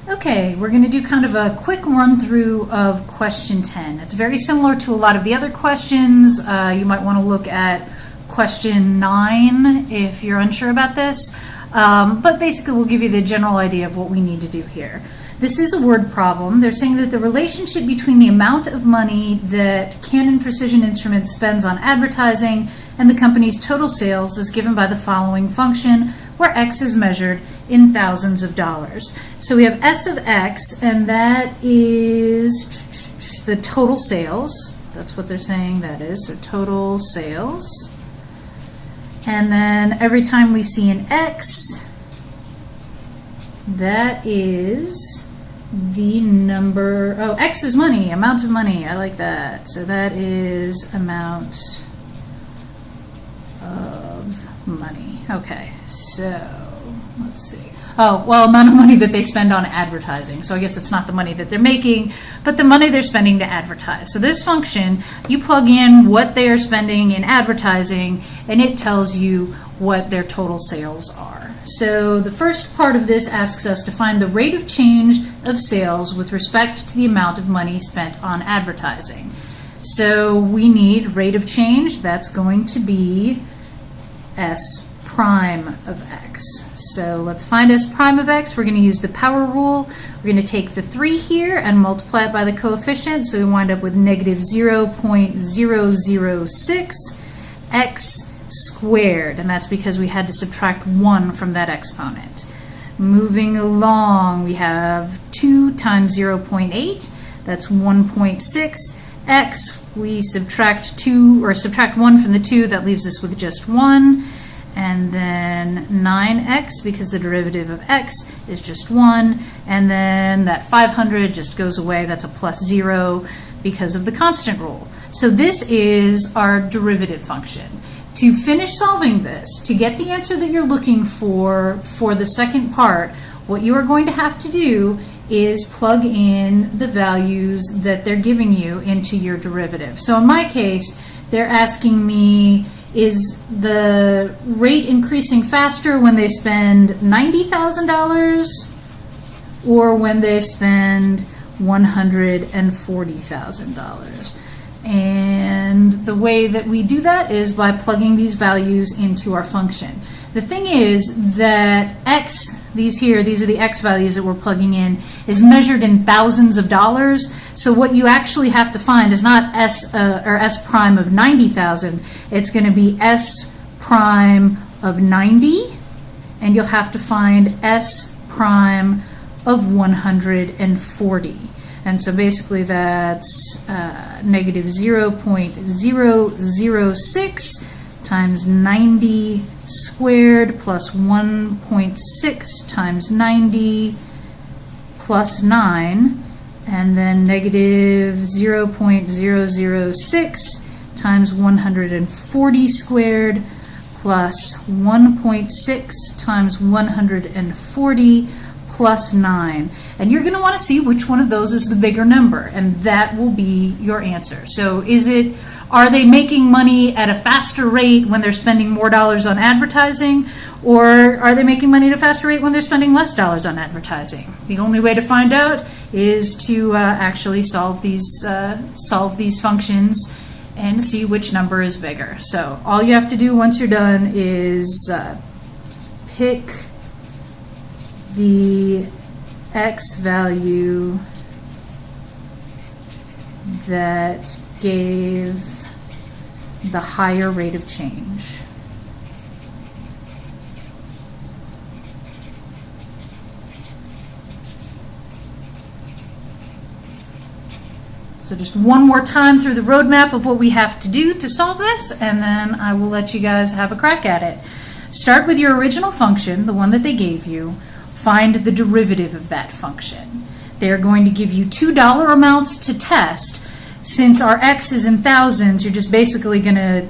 Okay, we're going to do kind of a quick run through of question 10. It's very similar to a lot of the other questions. You might want to look at question 9 if you're unsure about this. But basically we'll give you the general idea of what we need to do here. This is a word problem. They're saying that the relationship between the amount of money that Canon Precision Instruments spends on advertising and the company's total sales is given by the following function, where X is measured in thousands of dollars. So we have S of X, and that is the total sales. That's what they're saying that is, so total sales. And then every time we see an X, that is the number, oh, X is money, amount of money, I like that. So that is amount of money. Okay, so let's see. Oh, well, amount of money that they spend on advertising. So I guess it's not the money that they're making, but the money they're spending to advertise. So this function, you plug in what they are spending in advertising, and it tells you what their total sales are. So the first part of this asks us to find the rate of change of sales with respect to the amount of money spent on advertising. So we need rate of change. That's going to be S prime of X. So let's find S prime of X. We're going to use the power rule. We're going to take the 3 here and multiply it by the coefficient. So we wind up with negative 0.006 X squared, and that's because we had to subtract 1 from that exponent. Moving along, we have 2 times 0.8, that's 1.6 X. We subtract 2, or subtract 1 from the 2, that leaves us with just 1. And then 9x, because the derivative of x is just 1. And then that 500 just goes away, that's a plus 0 because of the constant rule. So this is our derivative function. To finish solving this, to get the answer that you're looking for the second part, what you are going to have to do is plug in the values that they're giving you into your derivative. So in my case, they're asking me, is the rate increasing faster when they spend $90,000 or when they spend $140,000? And the way that we do that is by plugging these values into our function. The thing is that X, these are the X values that we're plugging in, is measured in thousands of dollars. So what you actually have to find is not S or S prime of 90,000. It's going to be S prime of 90, and you'll have to find S prime of 140. And so basically that's negative 0.006 times 90 squared plus 1.6 times 90 plus 9, and then negative 0.006 times 140 squared plus 1.6 times 140 plus 9. And you're going to want to see which one of those is the bigger number, and that will be your answer. So are they making money at a faster rate when they're spending more dollars on advertising, or are they making money at a faster rate when they're spending less dollars on advertising? The only way to find out is to actually solve these functions and see which number is bigger. So all you have to do once you're done is pick the X value that gave the higher rate of change. So just one more time through the roadmap of what we have to do to solve this, and then I will let you guys have a crack at it. Start with your original function, the one that they gave you. Find the derivative of that function. They're going to give you $2 amounts to test. Since our X is in thousands, you're just basically going to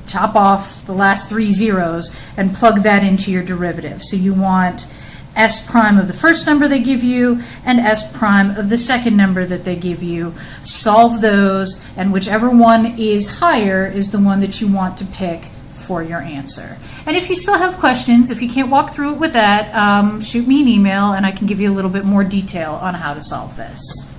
chop off the last 3 zeros and plug that into your derivative. So you want S prime of the first number they give you and S prime of the second number that they give you. Solve those, and whichever one is higher is the one that you want to pick for your answer. And if you still have questions, if you can't walk through it with that, shoot me an email and I can give you a little bit more detail on how to solve this.